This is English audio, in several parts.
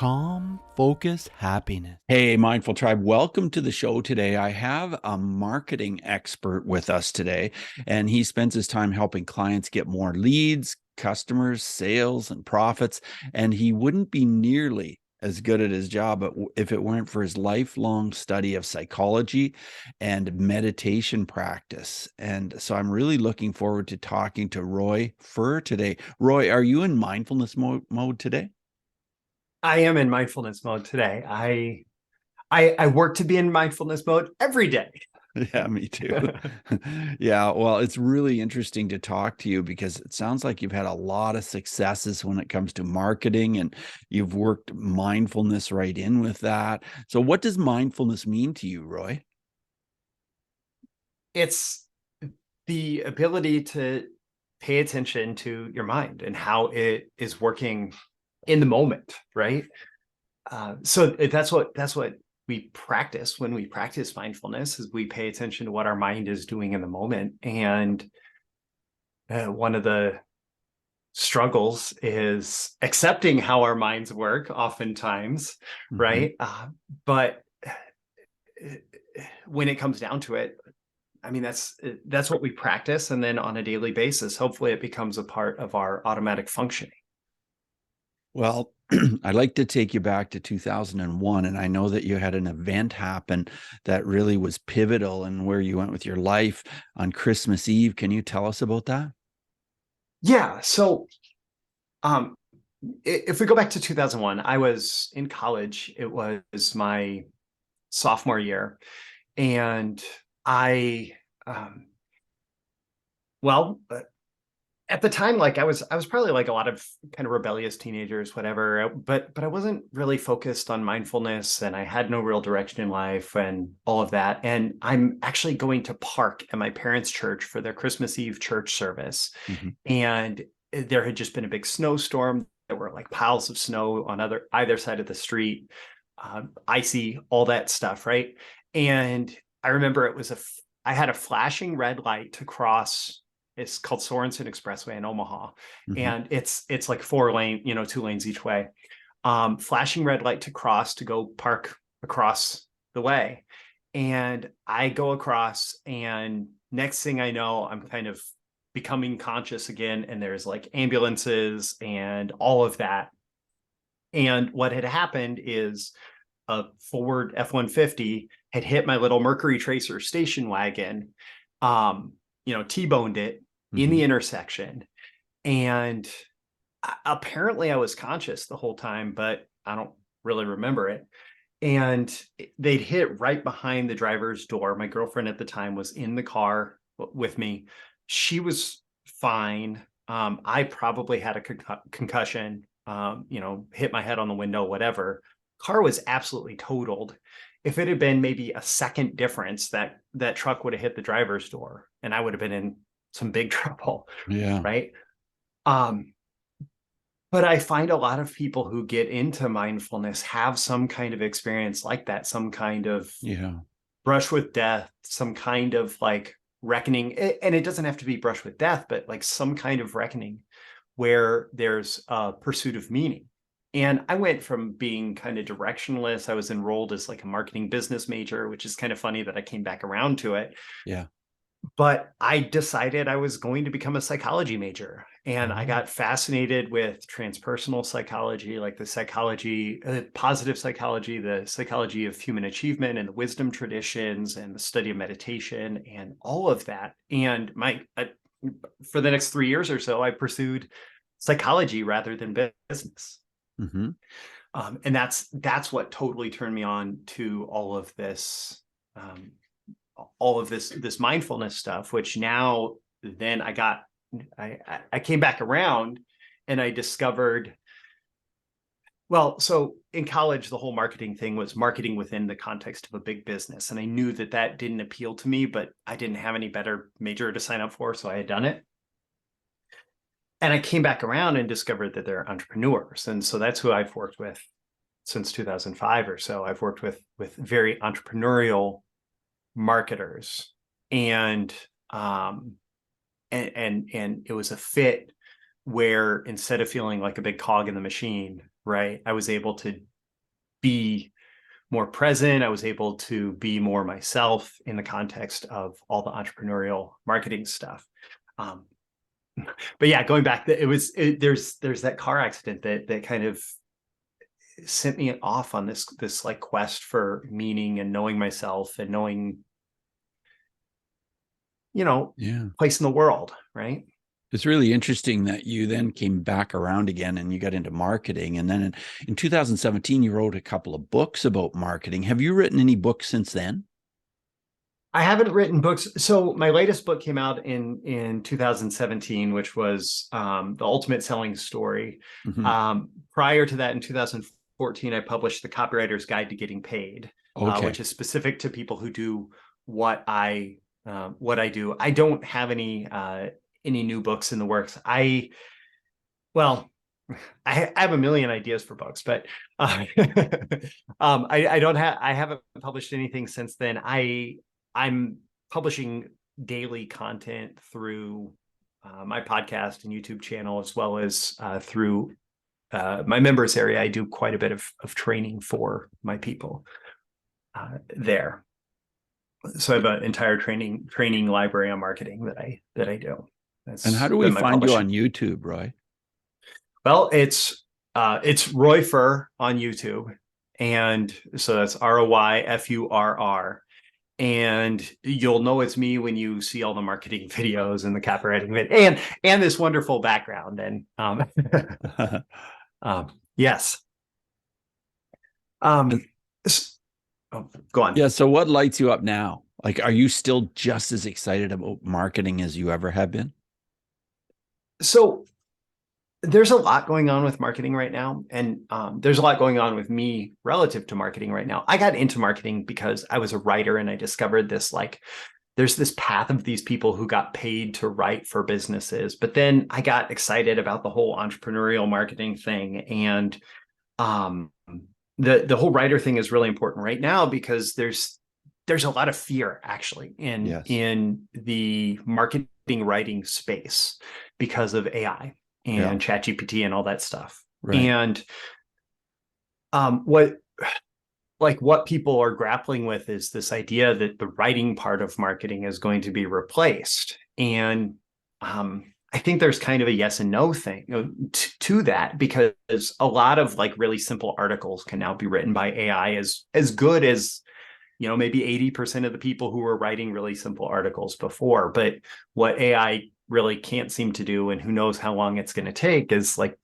Calm, focus, happiness. Hey, Mindful Tribe, welcome to the show today. I have a marketing expert with us today, and he spends his time helping clients get more leads, customers, sales, and profits. And he wouldn't be nearly as good at his job if it weren't for his lifelong study of psychology and meditation practice. And so I'm really looking forward to talking to Roy Furr today. Roy, are you in mindfulness mode today? I am in mindfulness mode today. I work to be in mindfulness mode every day. Yeah, me too. Yeah, well, it's really interesting to talk to you because it sounds like you've had a lot of successes when it comes to marketing and you've worked mindfulness right in with that. So, what does mindfulness mean to you, Roy? It's the ability to pay attention to your mind and how it is working in the moment, right? So that's what we practice when we practice mindfulness is we pay attention to what our mind is doing in the moment. And one of the struggles is accepting how our minds work oftentimes, Mhm. right? But when it comes down to it, I mean, that's what we practice. And then on a daily basis, hopefully it becomes a part of our automatic functioning. Well, I'd like to take you back to 2001, and I know that you had an event happen that really was pivotal in where you went with your life on Christmas Eve. Can you tell us about that? Yeah. So um, if we go back to 2001, I was in college. It was my sophomore year. And I, um, well, at the time, like I was probably like a lot of kind of rebellious teenagers, whatever, but I wasn't really focused on mindfulness and I had no real direction in life and all of that. And I'm actually going to park at my parents' church for their Christmas Eve church service. Mhm. And there had just been a big snowstorm. There were like piles of snow on either side of the street, icy, all that stuff, right? And I remember I had a flashing red light to cross. It's called Sorensen Expressway in Omaha, Mhm. and it's like 4 lane, 2 lanes each way. Flashing red light to cross to go park across the way, and I go across, and next thing I know, I'm kind of becoming conscious again, and there's like ambulances and all of that. And what had happened is a Ford F-150 had hit my little Mercury Tracer station wagon, T-boned it in Mhm. the intersection. And apparently I was conscious the whole time, but I don't really remember it. And they'd hit right behind the driver's door. My girlfriend at the time was in the car with me. She was fine. I probably had a concussion, hit my head on the window, whatever. Car was absolutely totaled. If it had been maybe a second difference, that truck would have hit the driver's door and I would have been in some big trouble, Yeah. right? Um, but I find a lot of people who get into mindfulness have some kind of experience like that, some kind of Yeah. brush with death, some kind of like reckoning. And it doesn't have to be brush with death, but like some kind of reckoning where there's a pursuit of meaning. And I went from being kind of directionless. I was enrolled as like a marketing business major, which is kind of funny that I came back around to it. Yeah. But I decided I was going to become a psychology major. And I Oh. got fascinated with transpersonal psychology, like the psychology, positive psychology, the psychology of human achievement and the wisdom traditions and the study of meditation and all of that. And for the next 3 years or so, I pursued psychology rather than business. Mhm. And that's what totally turned me on to um, all of this mindfulness stuff, which now then I came back around and I discovered, well, so in college the whole marketing thing was marketing within the context of a big business, and I knew that didn't appeal to me, but I didn't have any better major to sign up for, so I had done it. And I came back around and discovered that they're entrepreneurs, and so that's who I've worked with since 2005 or so. I've worked with very entrepreneurial marketers, and um and it was a fit where instead of feeling like a big cog in the machine, right, I was able to be more present. I was able to be more myself in the context of all the entrepreneurial marketing stuff. But yeah, going back, there's that car accident that kind of sent me off on this like quest for meaning and knowing myself and knowing, place in the world, right? It's really interesting that you then came back around again and you got into marketing. And then in 2017, you wrote a couple of books about marketing. Have you written any books since then? I haven't written books. So my latest book came out in 2017, which was The Ultimate Selling Story. Mm-hmm. Prior to that, in 2014, I published The Copywriter's Guide to Getting Paid, Okay. which is specific to people who do what I do. I don't have any new books in the works. Well, I have a million ideas for books, but I haven't published anything since then. I'm publishing daily content through my podcast and YouTube channel, as well as through my members area. I do quite a bit of training for my people there. So I have an entire training library on marketing that I do. And how That's do we been my find you on publishing. YouTube, Roy? Well, it's Roy Furr on YouTube, and so that's ROYFURR. And you'll know it's me when you see all the marketing videos and the copywriting and this wonderful background. And yes. And Go on. yeah. So what lights you up now? Like, are you still just as excited about marketing as you ever have been? So there's a lot going on with marketing right now, and there's a lot going on with me relative to marketing right now. I got into marketing because I was a writer, and I discovered this, like, there's this path of these people who got paid to write for businesses. But then I got excited about the whole entrepreneurial marketing thing, and the whole writer thing is really important right now because there's a lot of fear actually Yes. in the marketing writing space because of AI Yeah. and ChatGPT and all that stuff. Right. And what people are grappling with is this idea that the writing part of marketing is going to be replaced. And I think there's kind of a yes and no thing to that, because a lot of like really simple articles can now be written by AI as good as, maybe 80% of the people who were writing really simple articles before. But what AI really can't seem to do, and who knows how long it's going to take, is like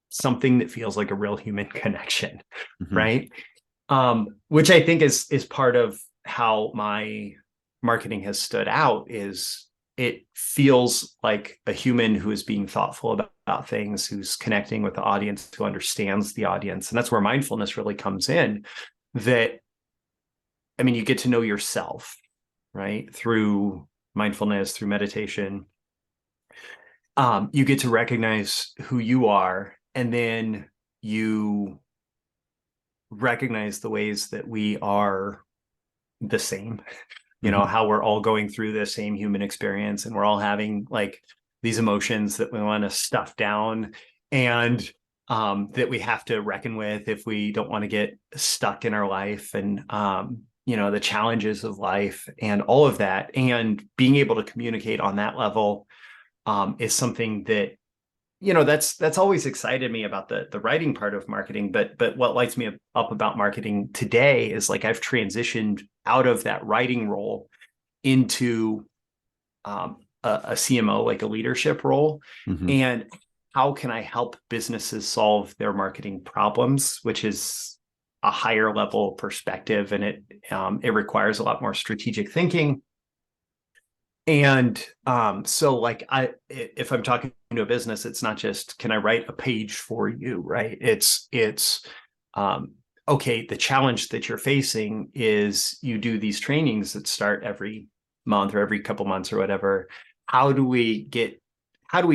something that feels like a real human connection, Mm-hmm. right? Which I think is part of how my marketing has stood out. Is it feels like a human who is being thoughtful about things, who's connecting with the audience, who understands the audience. And that's where mindfulness really comes in. You get to know yourself, right? Through mindfulness, through meditation. You get to recognize who you are, and then you recognize the ways that we are the same, Mm-hmm. how we're all going through the same human experience, and we're all having like these emotions that we want to stuff down, and that we have to reckon with if we don't want to get stuck in our life, and the challenges of life and all of that. And being able to communicate on that level is something that that's always excited me about the writing part of marketing. But what lights me up about marketing today is like I've transitioned out of that writing role into a CMO, like a leadership role. Mm-hmm. And how can I help businesses solve their marketing problems, which is a higher level perspective, and it requires a lot more strategic thinking. And so like if I'm talking to a business, it's not just, can I write a page for you, right? It's okay, the challenge that you're facing is you do these trainings that start every month or every couple months or whatever. How do we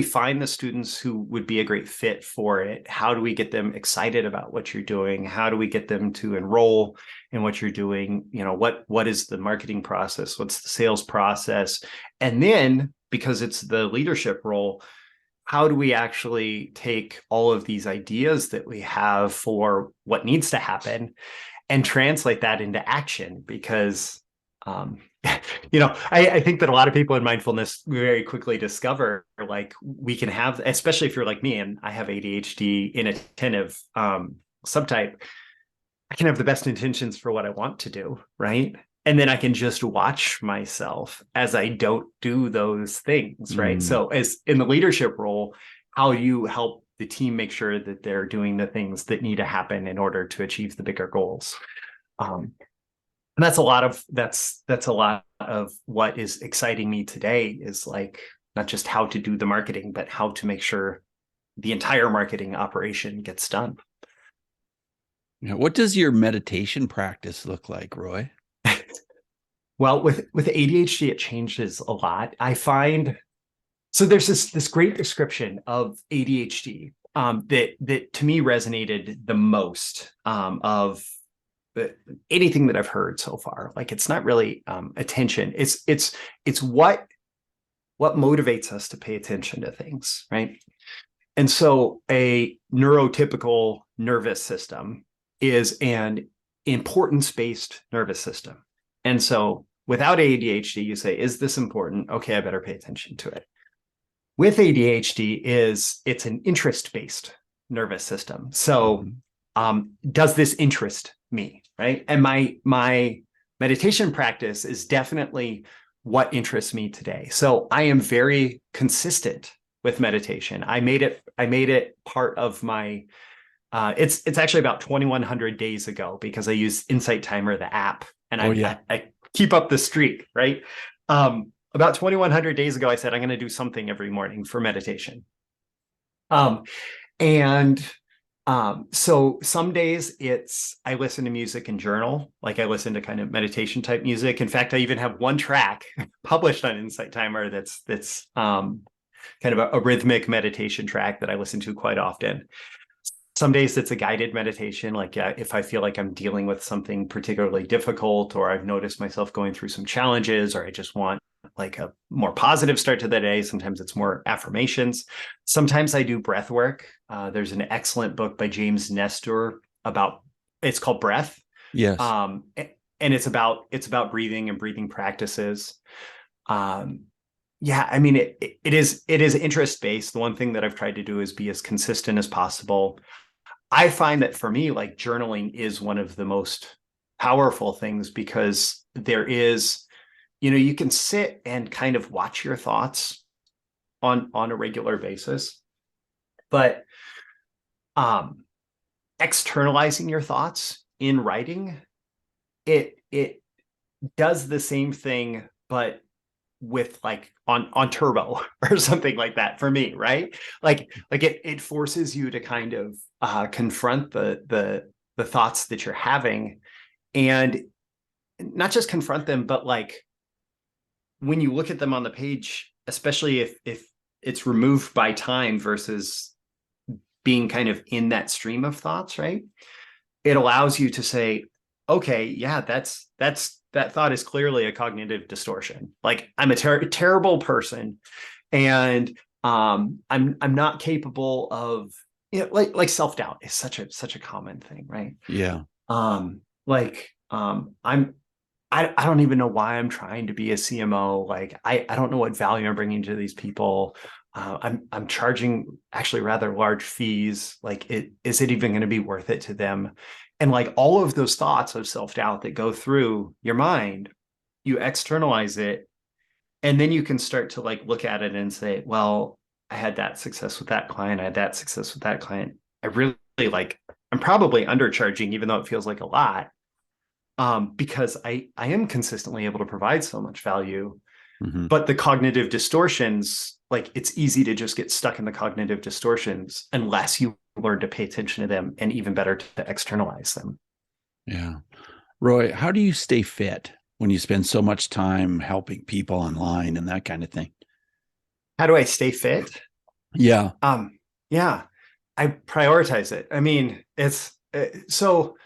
find the students who would be a great fit for it? How do we get them excited about what you're doing? How do we get them to enroll in what you're doing? What is the marketing process? What's the sales process? And then, because it's the leadership role, how do we actually take all of these ideas that we have for what needs to happen and translate that into action? Because I think that a lot of people in mindfulness very quickly discover, like, we can have, especially if you're like me and I have ADHD inattentive subtype, I can have the best intentions for what I want to do, right? And then I can just watch myself as I don't do those things, right? Mm. So, as in the leadership role, how you help the team make sure that they're doing the things that need to happen in order to achieve the bigger goals. And that's a lot of what is exciting me today, is like not just how to do the marketing, but how to make sure the entire marketing operation gets done. What does your meditation practice look like, Roy? Well, with ADHD, it changes a lot. I find, so there's this great description of ADHD that to me resonated the most of anything that I've heard so far. Like, it's not really attention. It's what motivates us to pay attention to things, right? And so a neurotypical nervous system is an importance-based nervous system. And so without ADHD, you say, is this important? Okay, I better pay attention to it. With ADHD, it's an interest-based nervous system. So does this interest me, right? And my meditation practice is definitely what interests me today. So I am very consistent with meditation. I made it part of my it's actually about 2,100 days ago, because I use Insight Timer, the app, and I keep up the streak, right? About 2,100 days ago, I said I'm going to do something every morning for meditation. And so some days I listen to music and journal, like I listen to kind of meditation type music. In fact, I even have one track published on Insight Timer that's kind of a rhythmic meditation track that I listen to quite often. Some days it's a guided meditation, like if I feel like I'm dealing with something particularly difficult, or I've noticed myself going through some challenges, or I just want like a more positive start to the day. Sometimes it's more affirmations. Sometimes I do breath work. There's an excellent book by James Nestor it's called Breath. Yes. And it's about breathing and breathing practices. Yeah, I mean, it is interest based. The one thing that I've tried to do is be as consistent as possible. I find that for me, like, journaling is one of the most powerful things, because there is, you can sit and kind of watch your thoughts on a regular basis, but externalizing your thoughts in writing, it does the same thing, but with like on turbo or something like that for me, right? Like it forces you to kind of confront the thoughts that you're having, and not just confront them, but like when you look at them on the page, especially if it's removed by time versus being kind of in that stream of thoughts, right? It allows you to say, okay, yeah, that thought is clearly a cognitive distortion. Like, I'm a terrible person, and I'm not capable of, like self-doubt is such a common thing, right? Yeah. I don't even know why I'm trying to be a CMO. Like, I don't know what value I'm bringing to these people. I'm charging actually rather large fees. Like, is it even going to be worth it to them? And like all of those thoughts of self-doubt that go through your mind, you externalize it, and then you can start to like look at it and say, well, I had that success with that client. I had that success with that client. I really, like, I'm probably undercharging, even though it feels like a lot, because I am consistently able to provide so much value. Mm-hmm. But the cognitive distortions, like, it's easy to just get stuck in the cognitive distortions unless you learn to pay attention to them, and even better to externalize them. Yeah. Roy, how do you stay fit when you spend so much time helping people online and that kind of thing? How do I stay fit? Yeah. Yeah, I prioritize it. I mean, it's so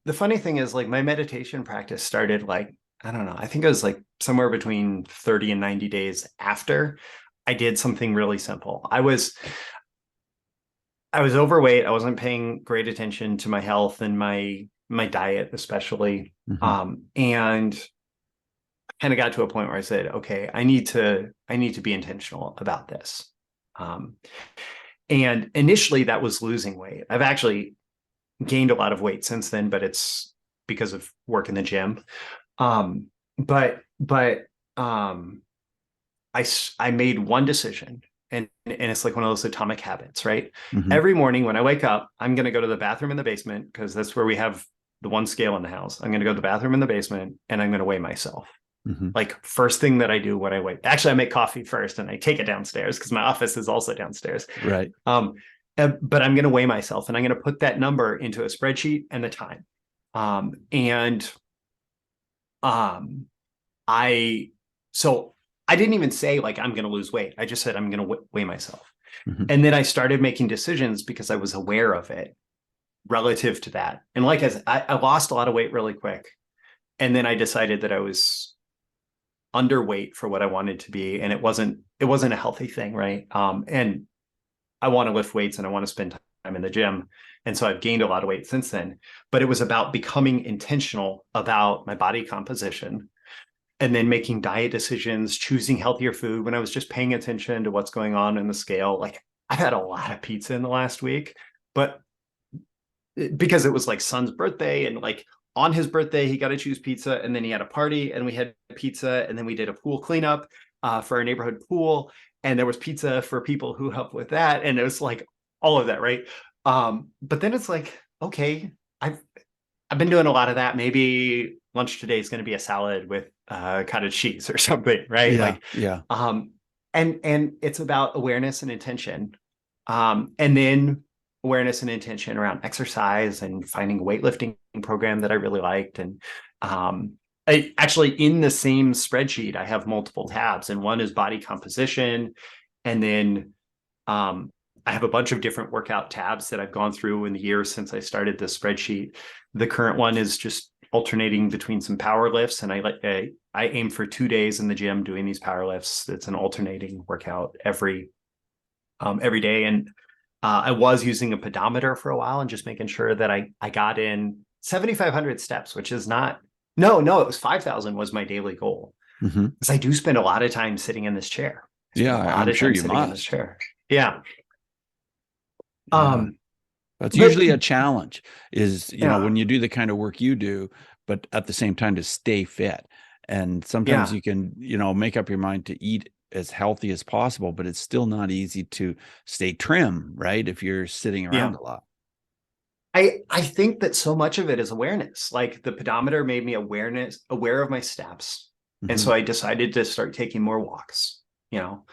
the funny thing is, like, my meditation practice started, like, I don't know, I think it was like somewhere between 30 and 90 days after I did something really simple. I was overweight. I wasn't paying great attention to my health and my diet, especially. Mm-hmm. And kind of got to a point where I said, okay, I need to be intentional about this. Um, and initially that was losing weight. I've actually gained a lot of weight since then, but it's because of work in the gym. Um, but I made one decision, and it's like one of those atomic habits, right? Mm-hmm. Every morning when I wake up, I'm going to go to the bathroom in the basement because that's where we have the one scale in the house. I'm going to go to the bathroom in the basement and I'm going to weigh myself. Mm-hmm. Like first thing that I do when I wake. Actually, I make coffee first and I take it downstairs because my office is also downstairs. Right. But I'm going to weigh myself and I'm going to put that number into a spreadsheet and the time. And I so I didn't even say like I'm going to lose weight. I just said I'm going to weigh myself. Mm-hmm. And then I started making decisions because I was aware of it relative to that. And like I lost a lot of weight really quick. And then I decided that I was underweight for what I wanted to be. And it wasn't a healthy thing, right? And I want to lift weights and I want to spend time in the gym. And so I've gained a lot of weight since then. But it was about becoming intentional about my body composition and then making diet decisions, choosing healthier food when I was just paying attention to what's going on in the scale. Like I've had a lot of pizza in the last week, but because it was like son's birthday and like on his birthday, he got to choose pizza. And then he had a party and we had pizza. And then we did a pool cleanup for our neighborhood pool. And there was pizza for people who helped with that. And it was like all of that, right? But then it's like, okay, I've been doing a lot of that. Maybe lunch today is going to be a salad with cottage cheese or something, right? Yeah. Like, Yeah. and it's about awareness and intention, and then awareness and intention around exercise and finding a weightlifting program that I really liked. And I actually in the same spreadsheet I have multiple tabs, and one is body composition, and then I have a bunch of different workout tabs that I've gone through in the years since I started this spreadsheet. The current one is just alternating between some power lifts, and I aim for 2 days in the gym doing these power lifts. It's an alternating workout every day. And I was using a pedometer for a while and just making sure that I got in 7,500 steps, which is not no, it was 5,000 was my daily goal. Mm-hmm. Because I do spend a lot of time sitting in this chair. I spend Yeah. a lot I'm of sure time you sitting in this must. chair. Yeah. Yeah. That's But usually a challenge is, yeah, when you do the kind of work you do, but at the same time to stay fit. And sometimes yeah, you can, make up your mind to eat as healthy as possible, but it's still not easy to stay trim, right? If you're sitting yeah. around a lot. I think that so much of it is awareness. Like the pedometer made me aware of my steps. And Mm-hmm. so I decided to start taking more walks, you know.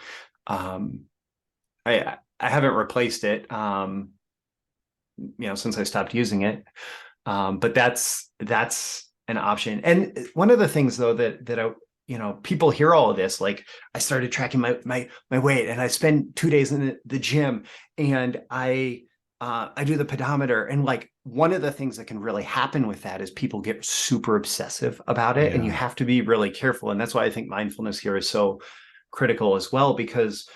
Um, I haven't replaced it since I stopped using it. But that's an option. And one of the things though that I people hear all of this, like I started tracking my weight and I spend 2 days in the gym and I do the pedometer, and like one of the things that can really happen with that is people get super obsessive about it, and you Yeah, have to be really careful. And that's why I think mindfulness here is so critical as well, because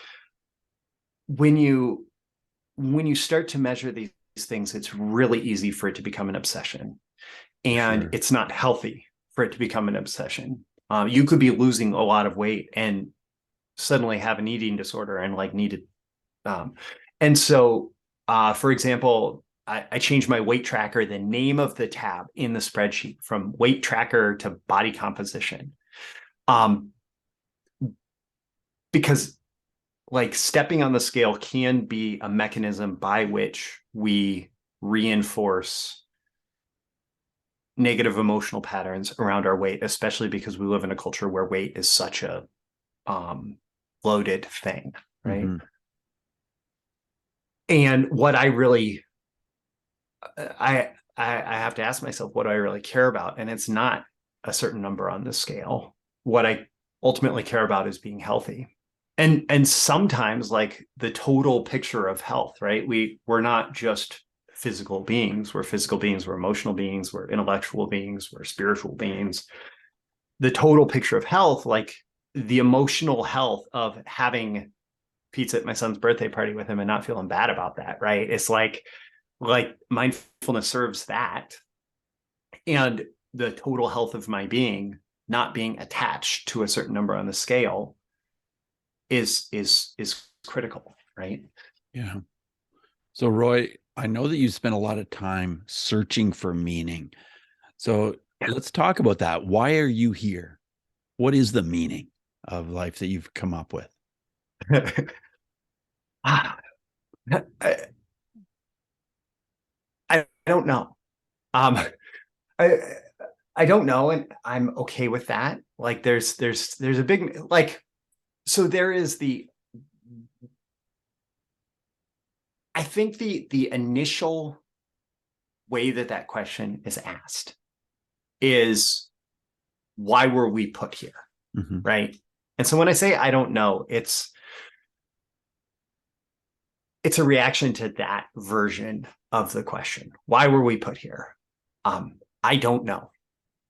when you start to measure these things, it's really easy for it to become an obsession, for and sure. it's not healthy for it to become an obsession. You could be losing a lot of weight and suddenly have an eating disorder and like need to. And so, for example, I changed my weight tracker, the name of the tab in the spreadsheet, from weight tracker to body composition, um, because like stepping on the scale can be a mechanism by which we reinforce negative emotional patterns around our weight, especially because we live in a culture where weight is such a loaded thing, right? Mm-hmm. And what I really, I have to ask myself, what do I really care about? And it's not a certain number on the scale. What I ultimately care about is being healthy. And sometimes like the total picture of health, right? We're not just physical beings. We're physical beings, we're emotional beings, we're intellectual beings, we're spiritual beings. The total picture of health, like the emotional health of having pizza at my son's birthday party with him and not feeling bad about that, right? It's like mindfulness serves that, and the total health of my being not being attached to a certain number on the scale is critical, right? Yeah. So Roy, I know that you spent a lot of time searching for meaning. So Yeah. let's talk about that. Why are you here? What is the meaning of life that you've come up with? I, I don't know. I I don't know, and I'm okay with that. Like there's a big, like, so there is the, I think the initial way that question is asked is, why were we put here? Mm-hmm. Right. And so when I say I don't know, it's a reaction to that version of the question. Why were we put here? I don't know.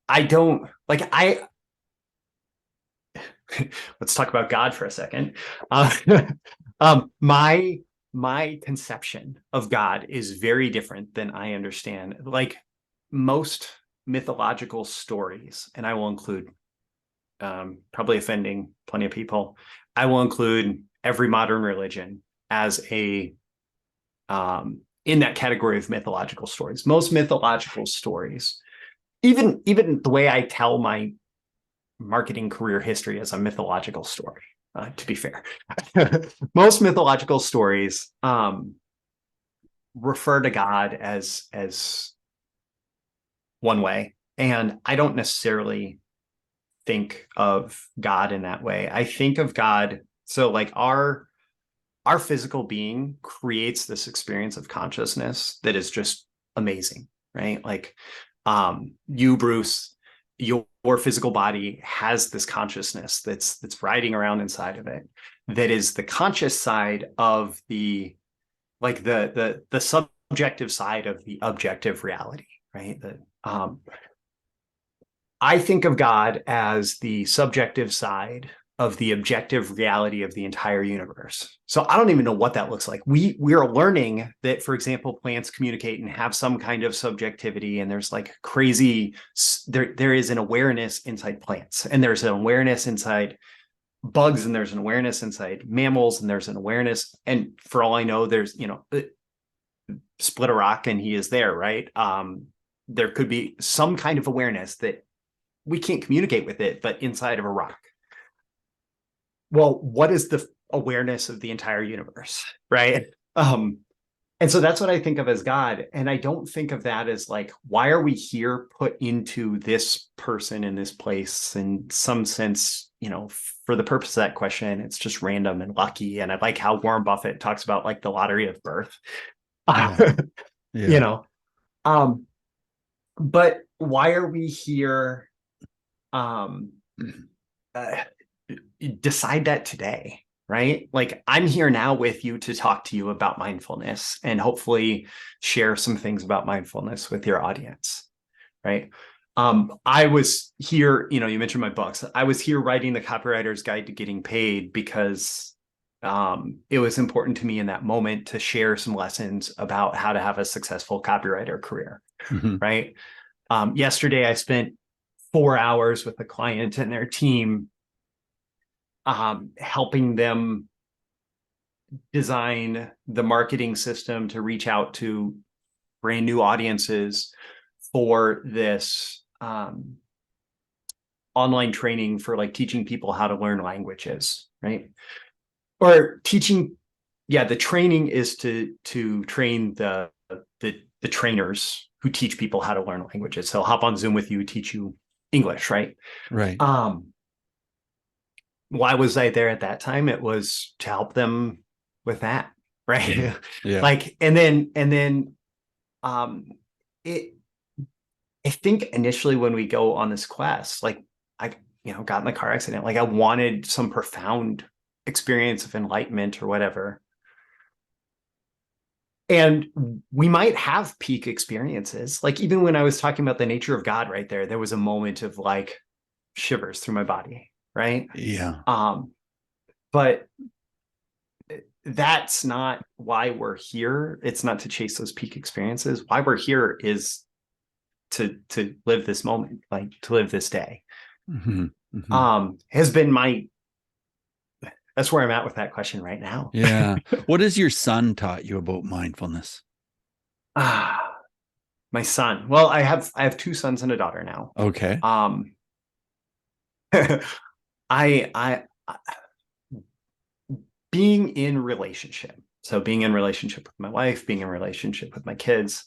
I don't like I let's talk about God for a second. Uh, my conception of God is very different than I understand. Like most mythological stories, and I will include, probably offending plenty of people, I will include every modern religion as a, in that category of mythological stories. Most mythological stories, even the way I tell my marketing career history as a mythological story, to be fair. Most mythological stories refer to God as one way, and I don't necessarily think of God in that way. I think of God, so like our physical being creates this experience of consciousness that is just amazing, right? Like, you, Bruce, your physical body has this consciousness that's riding around inside of it, that is the conscious side of the, like the subjective side of the objective reality, right? I think of God as the subjective side of the objective reality of the entire universe. So I don't even know what that looks like. We're learning that, for example, plants communicate and have some kind of subjectivity, and there's like crazy, there is an awareness inside plants, and there's an awareness inside bugs, and there's an awareness inside mammals, and there's an awareness, and for all I know, there's, split a rock and he is there, right? There could be some kind of awareness that we can't communicate with it, but inside of a rock. Well, what is the awareness of the entire universe, right? And so that's what I think of as God. And I don't think of that as like, why are we here put into this person in this place? In some sense, for the purpose of that question, it's just random and lucky. And I like how Warren Buffett talks about like the lottery of birth. Yeah. Yeah. But why are we here? Um, Decide that today, right? Like, I'm here now with you to talk to you about mindfulness and hopefully share some things about mindfulness with your audience, right? I was here, you mentioned my books. I was here writing the Copywriter's Guide to Getting Paid because it was important to me in that moment to share some lessons about how to have a successful copywriter career, Mm-hmm. right? Yesterday, I spent 4 hours with a client and their team, helping them design the marketing system to reach out to brand new audiences for this online training for like teaching people how to learn languages, right? Or teaching, yeah, the training is to train the trainers who teach people how to learn languages. So hop on Zoom with you, teach you English, right? Right. Why was I there at that time? It was to help them with that, right? Yeah. Yeah. Like, and then it I think initially when we go on this quest, like, I got in the car accident, like I wanted some profound experience of enlightenment or whatever, and we might have peak experiences. Like, even when I was talking about the nature of God right there was a moment of like shivers through my body, right? Yeah. But that's not why we're here. It's not to chase those peak experiences. Why we're here is to live this moment, like to live this day. Mm-hmm. Mm-hmm. Has been my That's where I'm at with that question right now. Yeah. What has your son taught you about mindfulness? Ah, my son. Well, I have two sons and a daughter now. Okay. Um, I being in relationship. So being in relationship with my wife, being in relationship with my kids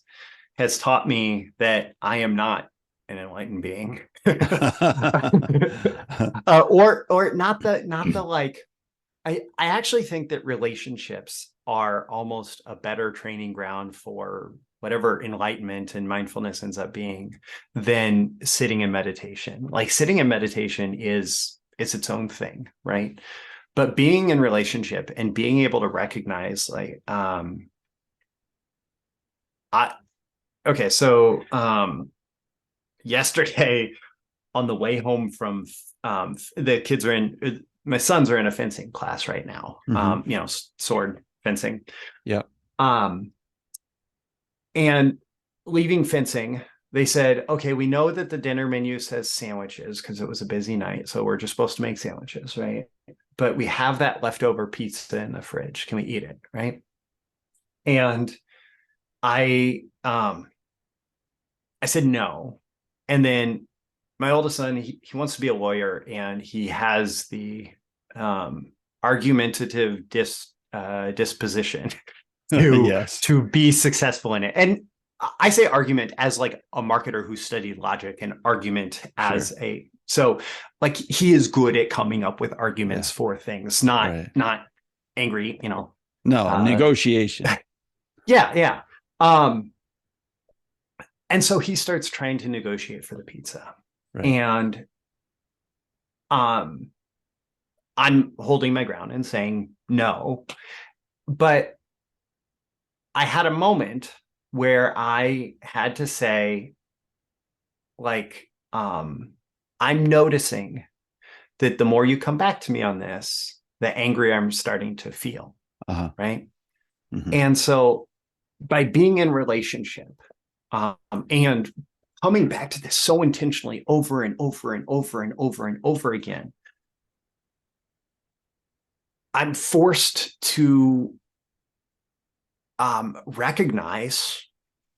has taught me that I am not an enlightened being. Or not the like I actually think that relationships are almost a better training ground for whatever enlightenment and mindfulness ends up being than sitting in meditation. Like sitting in meditation is its own thing, right? But being in relationship and being able to recognize like I okay, so yesterday on the way home from the kids are in my sons are in a fencing class right now. Hmm. Sword fencing. Yeah. Um, and leaving fencing, they said, okay, we know that the dinner menu says sandwiches because it was a busy night. So we're just supposed to make sandwiches, right? But we have that leftover pizza in the fridge. Can we eat it? Right. And I I said no. And then my oldest son, he wants to be a lawyer, and he has the argumentative disposition to Yes. be successful in it. And I say argument as like a marketer who studied logic, and argument Sure. as a so like he is good at coming up with Yeah. arguments for things, not Right. angry, No, uh negotiation. yeah, yeah. Um and so he starts trying to negotiate for the pizza. Right. And um I'm holding my ground and saying no. But I had a moment where I had to say, like, I'm noticing that the more you come back to me on this, the angrier I'm starting to feel. Uh-huh. Right. Hmm. And so by being in relationship, and coming back to this so intentionally over and over and over and over and over again, I'm forced to recognize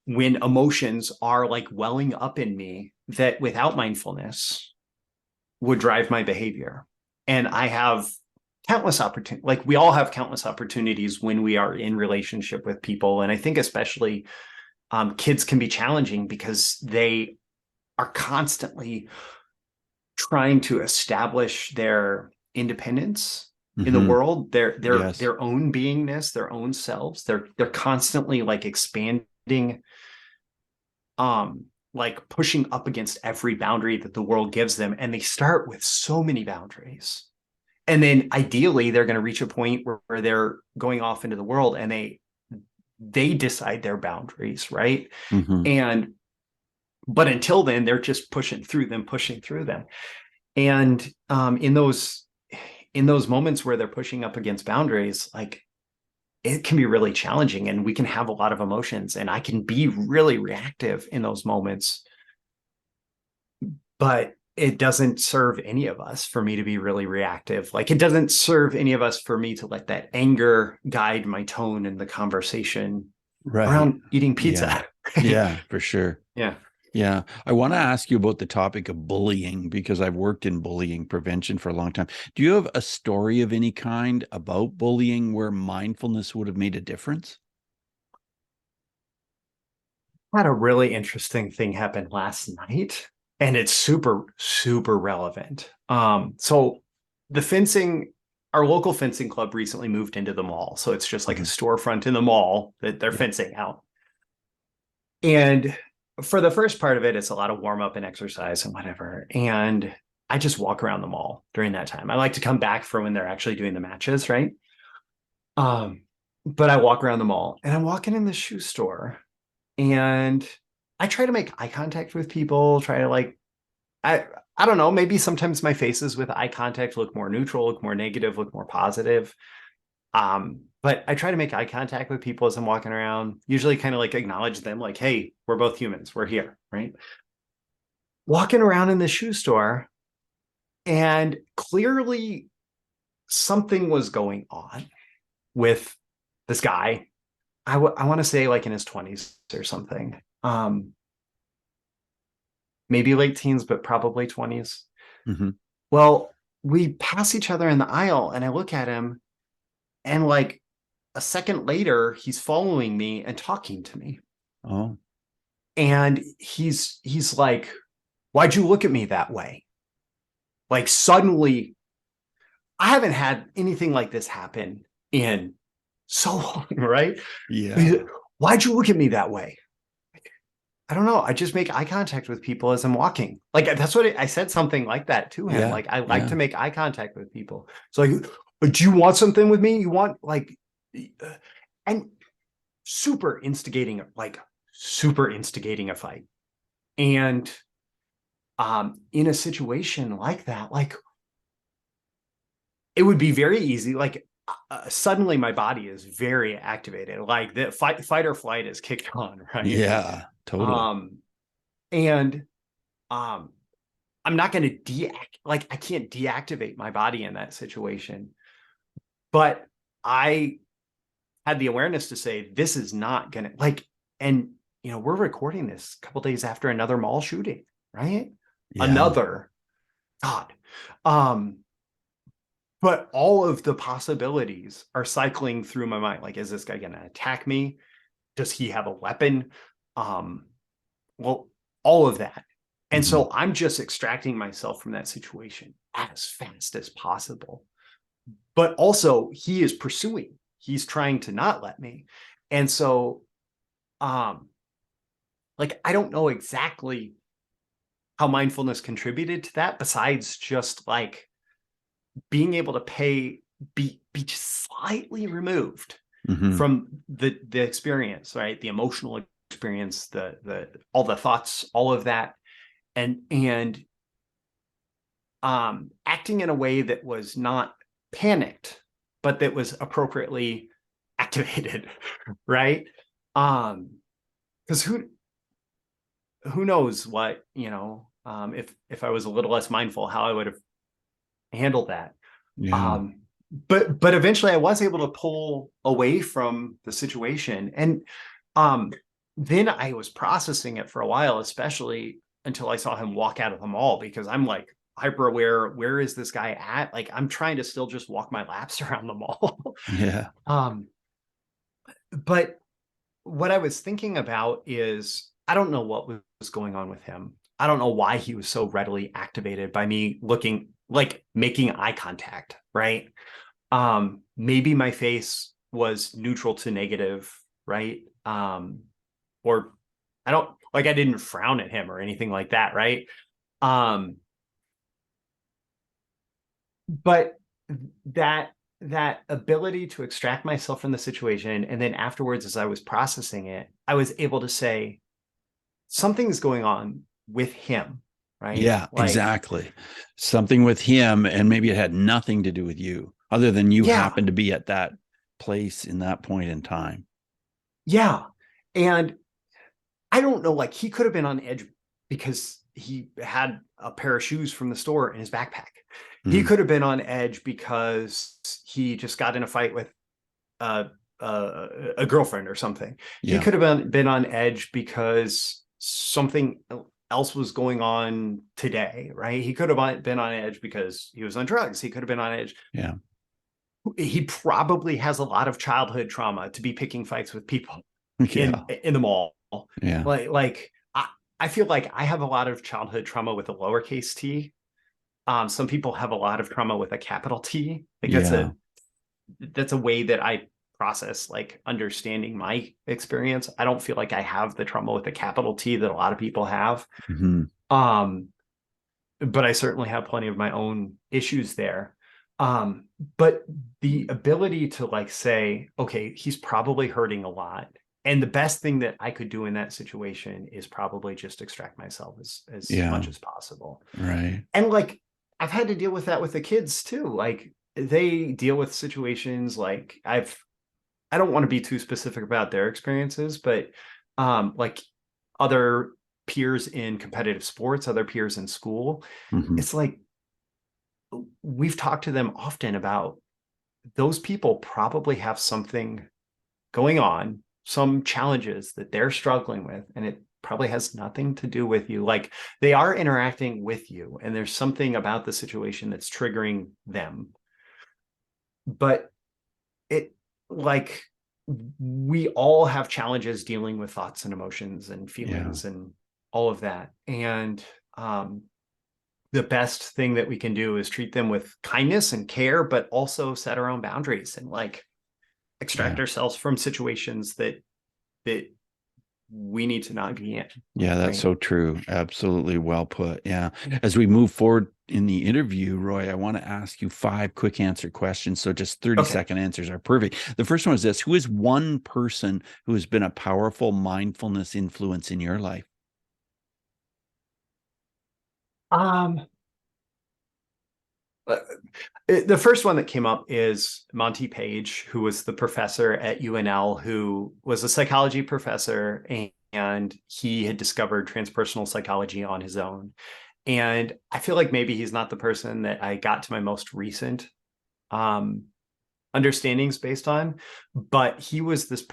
when emotions are like welling up in me that without mindfulness would drive my behavior. And I have countless opportunities, like we all have countless opportunities when we are in relationship with people. And I think especially kids can be challenging because they are constantly trying to establish their independence in the Hmm. world, Yes. their own beingness, their own selves. They're constantly like expanding, like pushing up against every boundary that the world gives them. And they start with so many boundaries. And then ideally they're going to reach a point where they're going off into the world and they decide their boundaries, right? Hmm. And but until then, they're just pushing through them. And in those moments where they're pushing up against boundaries, like it can be really challenging, and we can have a lot of emotions, and I can be really reactive in those moments. But it doesn't serve any of us for me to be really reactive. Like it doesn't serve any of us for me to let that anger guide my tone in the conversation Right. around eating Yeah. pizza. Yeah, for sure. Yeah. Yeah. I want to ask you about the topic of bullying because I've worked in bullying prevention for a long time. Do you have a story of any kind about bullying where mindfulness would have made a difference? Had a really interesting thing happen last night, and it's super, super relevant. So the fencing, our local fencing club recently moved into the mall. So it's just like a Hmm. storefront in the mall that they're Yeah. fencing out. And for the first part of it, it's a lot of warm up and exercise and whatever. And I just walk around the mall during that time. I like to come back for when they're actually doing the matches, right? Um, but I walk around the mall, and I'm walking in the shoe store, and I try to make eye contact with people, try to like I I don't know, maybe sometimes my faces with eye contact look more neutral, look more negative, look more positive. but I try to make eye contact with people as I'm walking around, usually kind of like acknowledge them, like, hey, we're both humans, we're here, right? Walking around in the shoe store, and clearly something was going on with this guy. I want to say like in his 20s or something. Maybe late teens, but probably 20s. Mm-hmm. Well, we pass each other in the aisle and I look at him, and like a second later, he's following me and talking to me. Oh, And he's like, why'd you look at me that way? Like suddenly, I haven't had anything like this happen in so long, right? yeah. Why'd you look at me that way? I don't know. I just make eye contact with people as I'm walking. Like that's what I said, something like that to him. Yeah. Like I like Yeah. to make eye contact with people. So like, do you want something with me? You want like, and super instigating a fight. And in a situation like that, like it would be very easy. Like suddenly my body is very activated. Like the fight or flight is kicked on, right? Yeah. Totally. Um, and um, I'm not going to I can't deactivate my body in that situation. But I had the awareness to say, this is not going to like, and we're recording this a couple days after another mall shooting, right? Yeah. Another God. Um, but all of the possibilities are cycling through my mind. Like, is this guy going to attack me? Does he have a weapon? Um, well, all of that. And Mm-hmm. so I'm just extracting myself from that situation as fast as possible. But also he is pursuing, he's trying to not let me. And so, like, I don't know exactly how mindfulness contributed to that, besides just like being able to be just slightly removed Mm-hmm. from the experience, right? The emotional experience, the all the thoughts, all of that, and acting in a way that was not panicked, but that was appropriately activated, right? Because who knows what, if I was a little less mindful, how I would have handled that. Yeah. Um, but eventually I was able to pull away from the situation. And um, then I was processing it for a while, especially until I saw him walk out of the mall, because I'm like hyper aware, where is this guy at? Like I'm trying to still just walk my laps around the mall. Yeah. um, but what I was thinking about is I don't know what was going on with him. I don't know why he was so readily activated by me looking, like making eye contact, right? Maybe my face was neutral to negative, right? Or I didn't frown at him or anything like that, right? Um, but that that ability to extract myself from the situation, and then afterwards, as I was processing it, I was able to say something's going on with him, right? Yeah, Like, exactly. Something with him, and maybe it had nothing to do with you, other than you yeah, happened to be at that place in that point in time. yeah. And I don't know, like he could have been on edge because he had a pair of shoes from the store in his backpack. He Mm, could have been on edge because he just got in a fight with uh, a girlfriend or something. He yeah, could have been on edge because something else was going on today, right? He could have been on edge because he was on drugs. He could have been on edge. yeah, He probably has a lot of childhood trauma to be picking fights with people yeah, in the mall. yeah, Like I feel like I have a lot of childhood trauma with a lowercase t. Some people have a lot of trauma with a capital T. Like yeah. that's a way that I process like understanding my experience. I don't feel like I have the trauma with a capital T that a lot of people have. Hmm. Um, but I certainly have plenty of my own issues there. Um, but the ability to like say, okay, he's probably hurting a lot. And the best thing that I could do in that situation is probably just extract myself as Yeah, much as possible. right. And like I've had to deal with that with the kids too. Like they deal with situations like I don't want to be too specific about their experiences, but like other peers in competitive sports, other peers in school, Hmm. it's like we've talked to them often about those people probably have something going on, some challenges that they're struggling with, and it probably has nothing to do with you. Like they are interacting with you, and there's something about the situation that's triggering them. But it, like, we all have challenges dealing with thoughts and emotions and Yeah. feelings and all of that. And the best thing that we can do is treat them with kindness and care, but also set our own boundaries and like extract Yeah. ourselves from situations that we need to not be in. Yeah, that's Right. so true. Absolutely well put. Yeah. As we move forward in the interview, Roy, I want to ask you five quick answer questions. So just 30-second Okay. answers are perfect. The first one is this: who is one person who has been a powerful mindfulness influence in your life? Um, the first one that came up is Monty Page, who was the professor at UNL, who was a psychology professor, and he had discovered transpersonal psychology on his own. And I feel like maybe he's not the person that I got to my most recent um, understandings based on, but he was this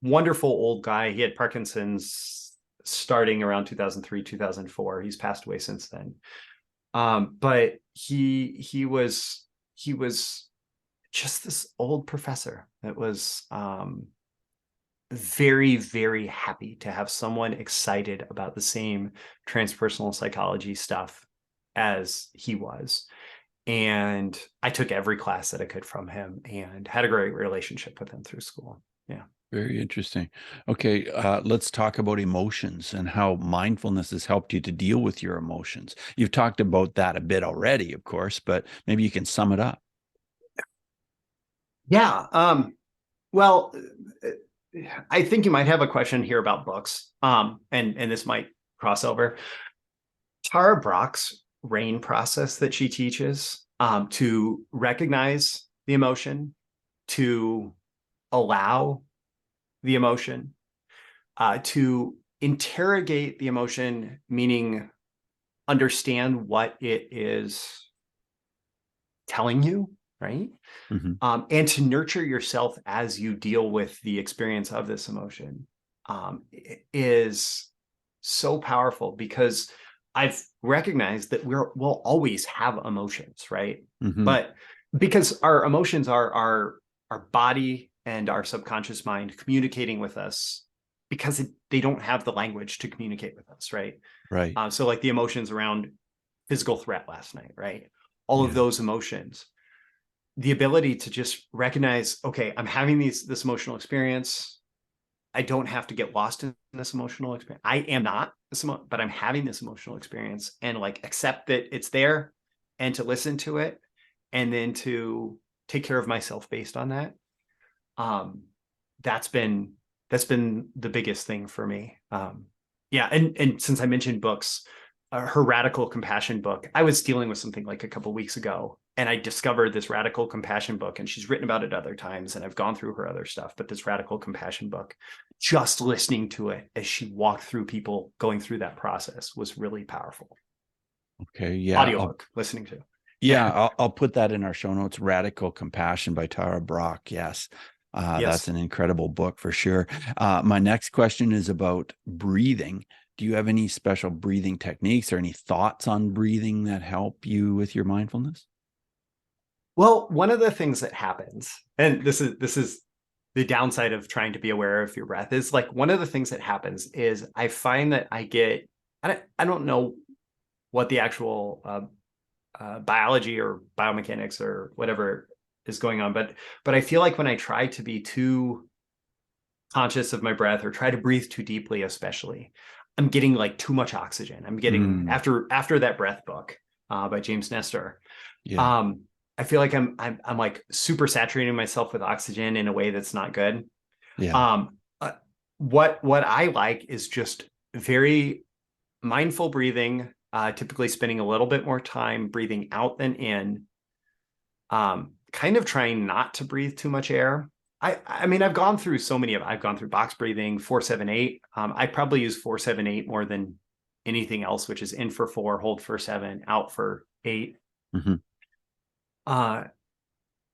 wonderful old guy. He had Parkinson's starting around 2003, 2004. He's passed away since then. But he was just this old professor that was very, very happy to have someone excited about the same transpersonal psychology stuff as he was. And I took every class that I could from him and had a great relationship with him through school. Yeah. Very interesting. Okay, let's talk about emotions and how mindfulness has helped you to deal with your emotions. You've talked about that a bit already, of course, but maybe you can sum it up. Yeah. Well, I think you might have a question here about books. And this might cross over. Tara Brach's RAIN process that she teaches, to recognize the emotion, to allow the emotion, to interrogate the emotion, meaning understand what it is telling you, right? Hmm. And to nurture yourself as you deal with the experience of this emotion, is so powerful because I've recognized that we'll always have emotions, right? Hmm. But because our emotions are our body and our subconscious mind communicating with us because they don't have the language to communicate with us, right? Right. So like the emotions around physical threat last night, right? All of Yeah. those emotions, the ability to just recognize, okay, I'm having this emotional experience. I don't have to get lost in this emotional experience. I am not but I'm having this emotional experience and like accept that it's there and to listen to it and then to take care of myself based on that. Um, that's been the biggest thing for me. Yeah, and since I mentioned books, her Radical Compassion book, I was dealing with something like a couple of weeks ago, and I discovered this Radical Compassion book, and she's written about it other times, and I've gone through her other stuff, but this Radical Compassion book, just listening to it as she walked through people going through that process was really powerful. Okay. Yeah. Audiobook listening to. Yeah. I'll put that in our show notes. Radical Compassion by Tara Brach. Yes. That's Yes. an incredible book for sure. My next question is about breathing. Do you have any special breathing techniques or any thoughts on breathing that help you with your mindfulness? Well, one of the things that happens, and this is the downside of trying to be aware of your breath, is like one of the things that happens is I find that I don't know what the actual biology or biomechanics or whatever is going on, but I feel like when I try to be too conscious of my breath or try to breathe too deeply, especially, I'm getting like too much oxygen. I'm getting Mm, after that breath book by James Nestor. yeah. um, I feel like I'm like super saturating myself with oxygen in a way that's not good. Yeah. Um, what I like is just very mindful breathing, typically spending a little bit more time breathing out than in, kind of trying not to breathe too much air. I mean, I've gone through box breathing, 4-7-8. I probably use 4-7-8 more than anything else, which is in for 4, hold for 7, out for 8. Mm-hmm. Uh,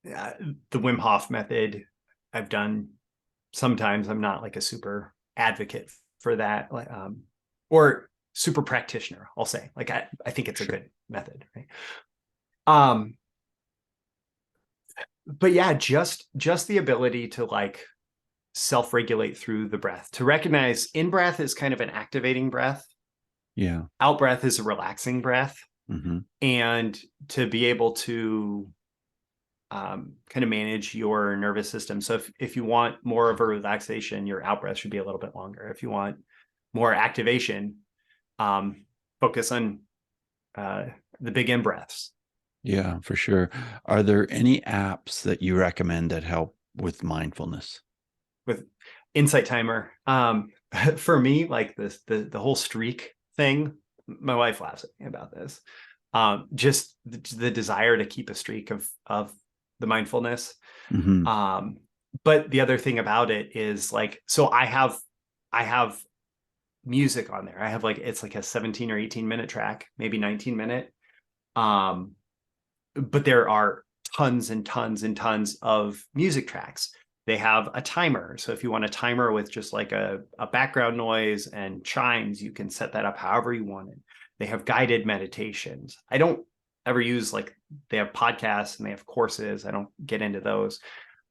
the Wim Hof method I've done sometimes. I'm not like a super advocate for that, or super practitioner, I'll say. Like I think it's a Sure. good method, right? Um, but yeah, just the ability to like self-regulate through the breath, to recognize in breath is kind of an activating breath, Yeah. out breath is a relaxing breath, Mm-hmm. and to be able to kind of manage your nervous system. So if you want more of a relaxation, your out breath should be a little bit longer. If you want more activation, um, focus on uh, the big in breaths. Yeah, for sure. Are there any apps that you recommend that help with mindfulness? With Insight Timer, for me, like this, the whole streak thing, my wife laughs at me about this. Just the desire to keep a streak of the mindfulness. Mm-hmm. But the other thing about it is like, so I have music on there. I have like, it's like a 17 or 18-minute track, maybe 19-minute. Um, but there are tons and tons and tons of music tracks. They have a timer. So if you want a timer with just like a background noise and chimes, you can set that up however you want it. They have guided meditations. I don't ever use like, they have podcasts and they have courses. I don't get into those.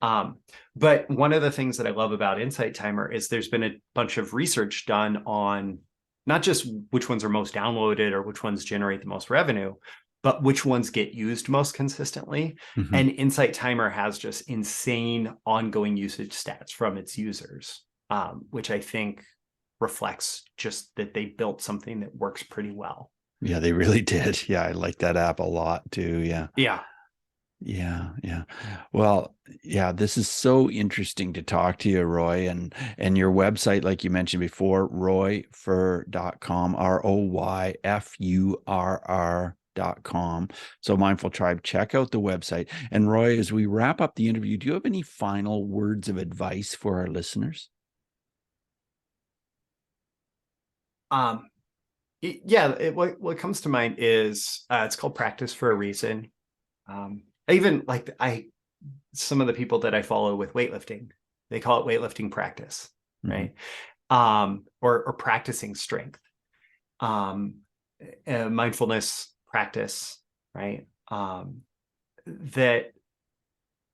But one of the things that I love about Insight Timer is there's been a bunch of research done on not just which ones are most downloaded or which ones generate the most revenue, but which ones get used most consistently. Mm-hmm. And Insight Timer has just insane ongoing usage stats from its users, which I think reflects just that they built something that works pretty well. Yeah, they really did. Yeah, I like that app a lot too. Yeah. Yeah. Yeah, yeah. Well, yeah, this is so interesting to talk to you, Roy, and your website, like you mentioned before, royfurr.com, ROYFURR.com. So Mindful Tribe, check out the website. And Roy, as we wrap up the interview, do you have any final words of advice for our listeners? Um, what comes to mind is it's called practice for a reason. Even like some of the people that I follow with weightlifting, they call it weightlifting practice, Mhm. right? Or practicing strength, um, mindfulness practice, right? That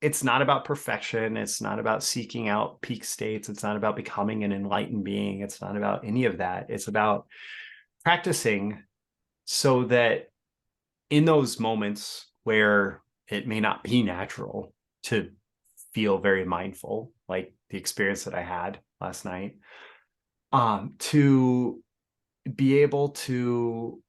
it's not about perfection. It's not about seeking out peak states. It's not about becoming an enlightened being. It's not about any of that. It's about practicing so that in those moments where it may not be natural to feel very mindful, like the experience that I had last night, to be able to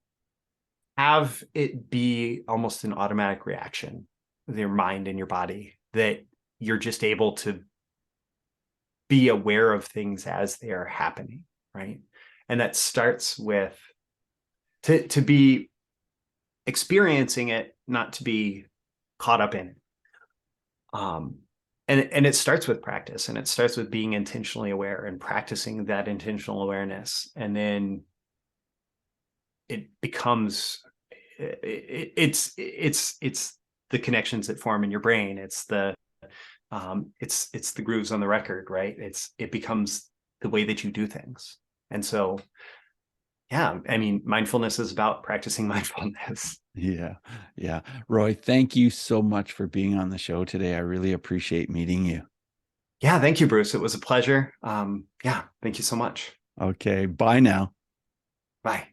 have it be almost an automatic reaction with your mind and your body, that you're just able to be aware of things as they are happening, right? And that starts with to be experiencing it, not to be caught up in it. Um, and it starts with practice, and it starts with being intentionally aware and practicing that intentional awareness, and then it becomes it's the connections that form in your brain. It's the grooves on the record, right? It becomes the way that you do things. And so yeah, I mean, mindfulness is about practicing mindfulness. Yeah, yeah. Roy, thank you so much for being on the show today. I really appreciate meeting you. Yeah, thank you, Bruce. It was a pleasure. Yeah, thank you so much. Okay, bye now. Bye.